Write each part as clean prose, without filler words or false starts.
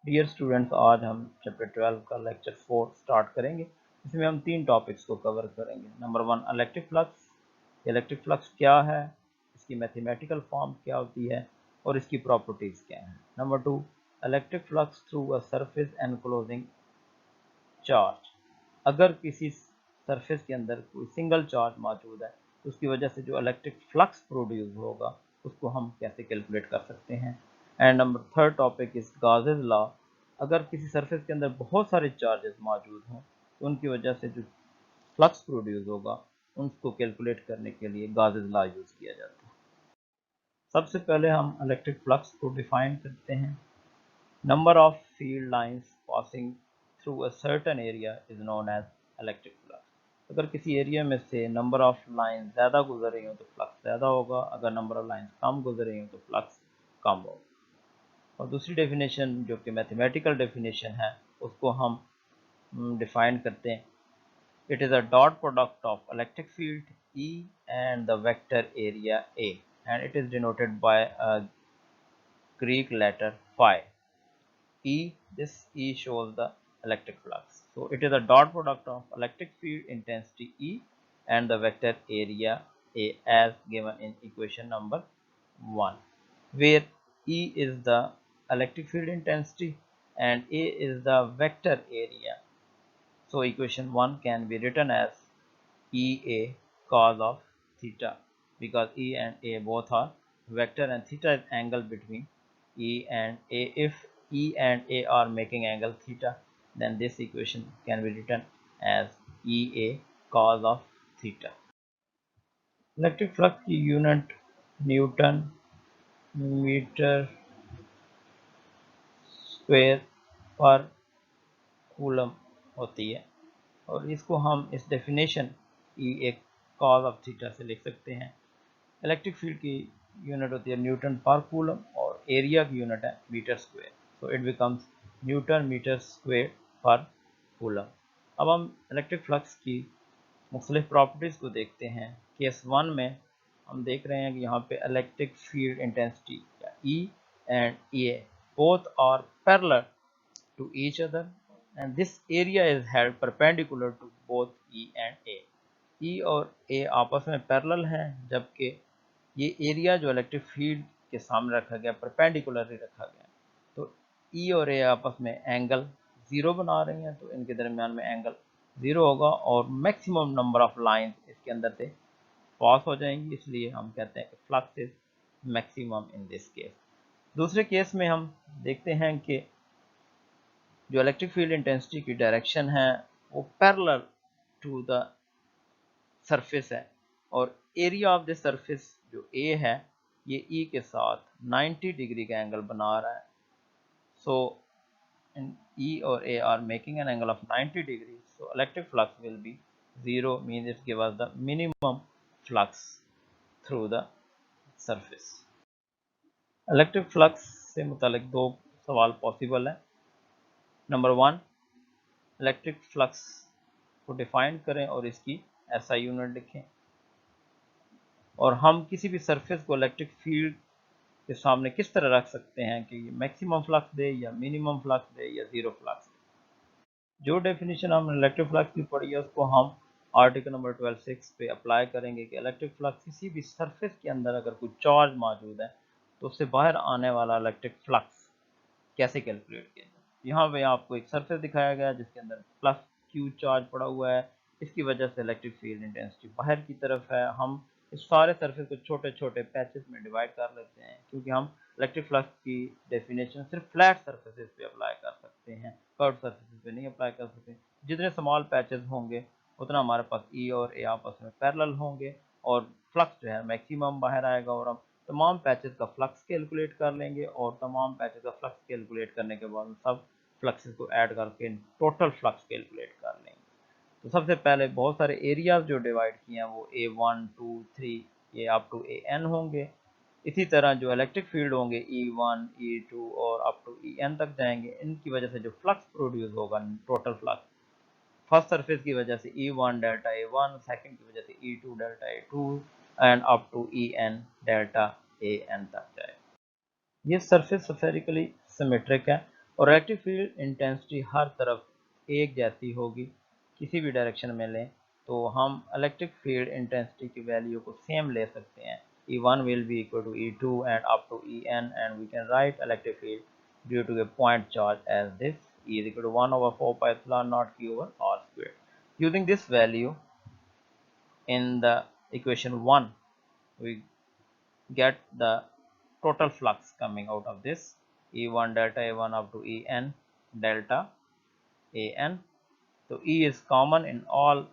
Dear students, आज हम chapter 12 का लेक्चर 4 स्टार्ट करेंगे। इसमें हम 3 टॉपिक्स को कवर करेंगे। Number 1 electric flux. Electric flux क्या है, इसकी मैथमेटिकल फॉर्म क्या होती है और इसकी प्रॉपर्टीज़ क्या हैं। Number 2 electric flux through a surface enclosing charge. अगर किसी सरफेस के अंदर कोई सिंगल चार्ज मौजूद है तो उसकी वजह से जो इलेक्ट्रिक फ्लक्स प्रोड्यूस होगा उसको हम कैसे कैलकुलेट कर सकते हैं। And number third topic is Gauss's law. अगर किसी सरफेस के अंदर बहुत सारे चार्जेस मौजूद हों तो उनकी वजह से जो फ्लक्स प्रोड्यूस होगा उनको कैलकुलेट करने के लिए गाजेस लॉ यूज़ किया जाता है। सबसे पहले हम इलेक्ट्रिक फ्लक्स को डिफाइन करते हैं। Number of field lines passing through a certain area is known as electric flux. अगर किसी एरिया में से नंबर ऑफ लाइन ज़्यादा गुजर रही हो तो फ्लक्स ज़्यादा होगा, अगर नंबर ऑफ लाइन कम गुजर रही हो तो फ्लक्स कम होगा। और दूसरी डेफिनेशन जो कि मैथमेटिकल डेफिनेशन है उसको हम डिफाइन करते हैं। It is a dot product of electric field E and the vector area A, and it is denoted by a Greek letter phi. This E shows the electric flux. So it is a dot product of electric field intensity E and the vector area A as given in equation number 1, where E is the electric field intensity and A is the vector area. So equation 1 can be written as EA cos of theta, because E and A both are vector and theta is angle between E and A. If E and A are making angle theta, then this equation can be written as EA cos of theta. Electric flux की unit Newton metre square per coulomb होती है, और इसको हम इस definition ई एक cos of theta से लिख सकते हैं। इलेक्ट्रिक फील्ड की यूनिट होती है न्यूटन पर कूलम और एरिया की यूनिट है metre square. So it becomes newton metre square per coulomb. अब हम इलेक्ट्रिक फ्लक्स की मुख्तलिफ प्रॉपर्टीज़ को देखते हैं। केस 1 में हम देख रहे हैं कि यहाँ पे electric field intensity E and A both are parallel to each other and this area is held perpendicular to both E and A. E और A आपस में पैरेलल हैं, जबकि ये एरिया जो इलेक्ट्रिक फील्ड के सामने रखा गया परपेंडिकुलरली रखा गया। तो E और A आपस में एंगल 0 बना रही हैं, तो इनके दरमियान में एंगल 0 होगा और मैक्सिमम नंबर ऑफ लाइन इसके अंदर से पास हो जाएंगी, इसलिए हम कहते हैं कि flux is maximum in this case. दूसरे केस में हम देखते हैं कि जो इलेक्ट्रिक फील्ड इंटेंसिटी की डायरेक्शन है वो पैरेलल टू द सरफेस है और एरिया ऑफ द सरफेस जो ए है ये ई के साथ 90 डिग्री का एंगल बना रहा है। सो ई और A R making an angle of 90 degree, so electric flux will be 0, means it give us the minimum flux through the surface. Electric flux से मुतालिक दो सवाल पॉसिबल है। नंबर 1, इलेक्ट्रिक फ्लक्स को डिफाइन करें और इसकी एसआई यूनिट लिखें, और हम किसी भी सरफेस को इलेक्ट्रिक फील्ड के सामने किस तरह रख सकते हैं कि ये मैक्सिमम फ्लक्स दे या मिनिमम फ्लक्स दे या ज़ीरो फ्लक्स दे। जो डेफिनेशन हमने इलेक्ट्रिक फ्लक्स की पढ़ी है उसको हम आर्टिकल नंबर 12(6) पे अप्लाई करेंगे कि इलेक्ट्रिक फ्लक्स किसी भी सरफेस के अंदर अगर कोई चार्ज मौजूद है तो उससे बाहर आने वाला इलेक्ट्रिक फ्लक्स कैसे कैलकुलेट किया जाए। यहाँ पे आपको एक सरफेस दिखाया गया है जिसके अंदर प्लस क्यू चार्ज पड़ा हुआ है, इसकी वजह से इलेक्ट्रिक फील्ड इंटेंसिटी बाहर की तरफ है। हम इस सारे सरफेस को छोटे छोटे पैचेस में डिवाइड कर लेते हैं, क्योंकि हम इलेक्ट्रिक फ्लक्स की डेफिनेशन सिर्फ फ्लैट सरफेसेस पे अप्लाई कर सकते हैं, कर्व सरफेसेस पे नहीं अप्लाई कर सकते। जितने स्मॉल पैचेस होंगे उतना हमारे पास ई और ए आपस में पैरेलल होंगे और फ्लक्स जो है मैक्सिमम बाहर आएगा, और हम तमाम पैचेस का फ्लक्स कैलकुलेट कर लेंगे और तमाम पैचेस का फ्लक्स कैलकुलेट करने के बाद सब फ्लक्सेस को ऐड करके टोटल फ्लक्स कैलकुलेट कर लेंगे। तो सबसे पहले बहुत सारे एरियाज जो डिवाइड किए हैं वो A1, 2, 3 ये अप टू AN होंगे। इसी तरह जो इलेक्ट्रिक फील्ड होंगे E1, E2 और अप टू EN तक जाएंगे। इनकी वजह से जो फ्लक्स प्रोड्यूस होगा टोटल फ्लक्स फर्स्ट सरफेस की वजह से E1 डेल्टा A1, सेकंड की वजह से E2 delta A2 and up to EN delta AN तक जाएगा। ये सरफेस स्फेरिकली सिमेट्रिक है और इलेक्ट्रिक फील्ड इंटेंसिटी हर तरफ एक जैसी होगी, किसी भी डायरेक्शन में लें तो हम इलेक्ट्रिक फील्ड इंटेंसिटी की वैल्यू को सेम ले सकते हैं. E1 will be equal to E2 and up to En, and we can write electric field due to a point charge as this: E is equal to 1 over 4 pi epsilon naught Q over R squared. Using this value in the equation 1, we get the total flux coming out of this: E1 delta A1 up to En delta An. So E is common in all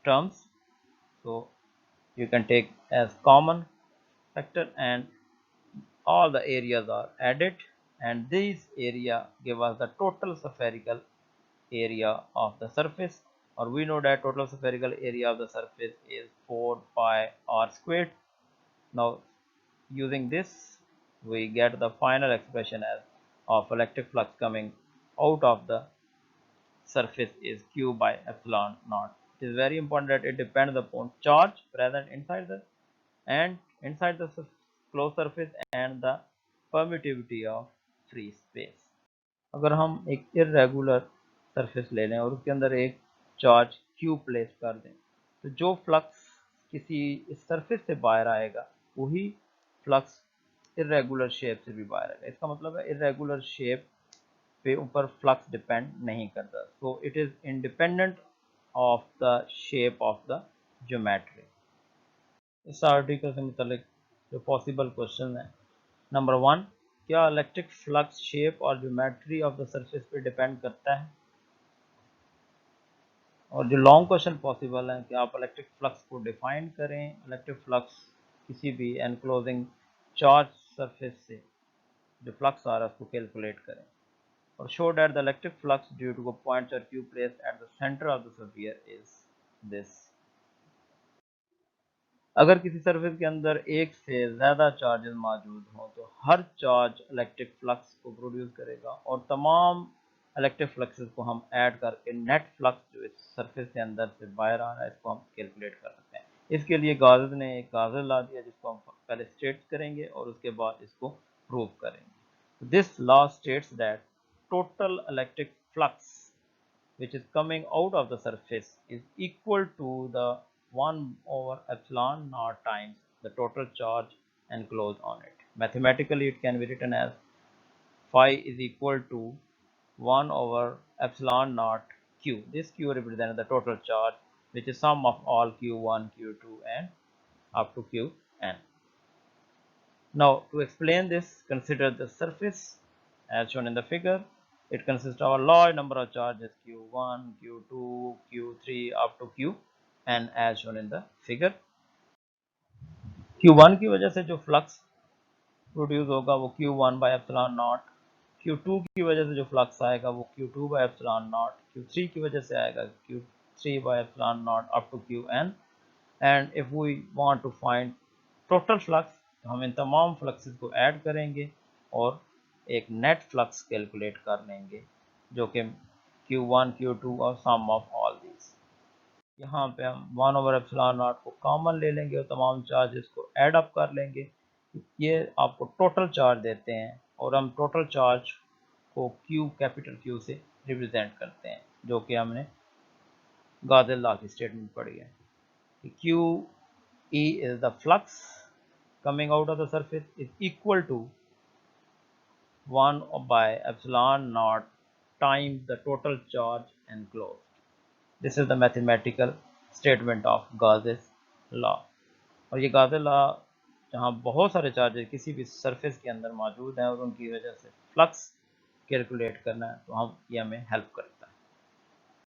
terms, so you can take as common factor, and all the areas are added, and this area give us the total spherical area of the surface, or we know that total spherical area of the surface is 4 pi r squared. Now using this we get the final expression as of electric flux coming out of the surface is q by epsilon naught. It is very important that it depends upon charge present inside the closed surface and the permittivity of free space. अगर हम एक irregular surface ले लें और उसके अंदर एक charge q place कर दें, तो जो फ्लक्स किसी इस सरफेस से बाहर आएगा वही फ्लक्स इरेगुलर शेप से भी बाहर आएगा. इसका मतलब है इरेगुलर शेप पे ऊपर फ्लक्स डिपेंड नहीं करता, so it is independent of the shape of the geometry. इस आर्टिकल से मुतालिक जो पॉसिबल क्वेश्चन है: नंबर 1, क्या इलेक्ट्रिक फ्लक्स शेप और ज्योमेट्री ऑफ द सरफेस पे डिपेंड करता है? और जो लॉन्ग क्वेश्चन पॉसिबल है कि आप इलेक्ट्रिक फ्लक्स को डिफाइन करें, इलेक्ट्रिक फ्लक्स किसी भी एनक्लोजिंग चार्ज सरफेस से जो फ्लक्स आ रहा है उसको कैलकुलेट करें, और show that the electric flux due to a point charge q placed at the center of the sphere is this. अगर किसी सरफेस के अंदर एक से ज़्यादा चार्जेस मौजूद हों तो हर चार्ज इलेक्ट्रिक फ्लक्स को प्रोड्यूस करेगा, और तमाम इलेक्ट्रिक फ्लक्सेस को हम ऐड करके नेट फ्लक्स जो इस सरफेस के अंदर से बाहर आ रहा है इसको हम कैलकुलेट कर सकते हैं. इसके लिए गाउस ने एक कागज़ ला दिया जिसको हम पहले स्टेट करेंगे और उसके बाद इसको प्रूव करेंगे. This law states that total electric flux which is coming out of the surface is equal to the 1 over epsilon naught times the total charge enclosed on it. Mathematically it can be written as phi is equal to 1 over epsilon naught q. This q represents the total charge, which is sum of all q1, q2 and up to qn. Now to explain this, consider the surface as shown in the figure. It consists of a large number of charges q1, q2, q3 up to qn as shown in the figure. q1 की वजह से जो flux produce होगा वो q1 bye epsilon not, q2 की वजह से जो फ्लक्स आएगा वो q2 bye epsilon not, q3 की वजह से आएगा q3 by epsilon not up to qn. And if we want to find total flux तो हम इन तमाम फ्लक्सेस को ऐड करेंगे और एक नेट फ्लक्स कैलकुलेट कर लेंगे जो कि q1, q2 और सम ऑफ ऑल दीज. यहाँ पे हम 1 ओवर एप्सिलॉन नॉट को कॉमन ले लेंगे और तमाम चार्जेस को ऐड अप कर लेंगे. ये आपको टोटल चार्ज देते हैं और हम टोटल चार्ज को Q, कैपिटल Q से रिप्रेजेंट करते हैं, जो कि हमने गाउस लॉ की स्टेटमेंट पढ़ी है. Q E is the flux coming out of the surface is equal to 1 by epsilon naught times the total charge enclosed. This is the mathematical statement of Gauss's law. और ये Gauss law जहाँ बहुत सारे charges किसी भी surface के अंदर मौजूद हैं और उनकी वजह से फ्लक्स कैलकुलेट करना है तो हम ये हमें हेल्प करें.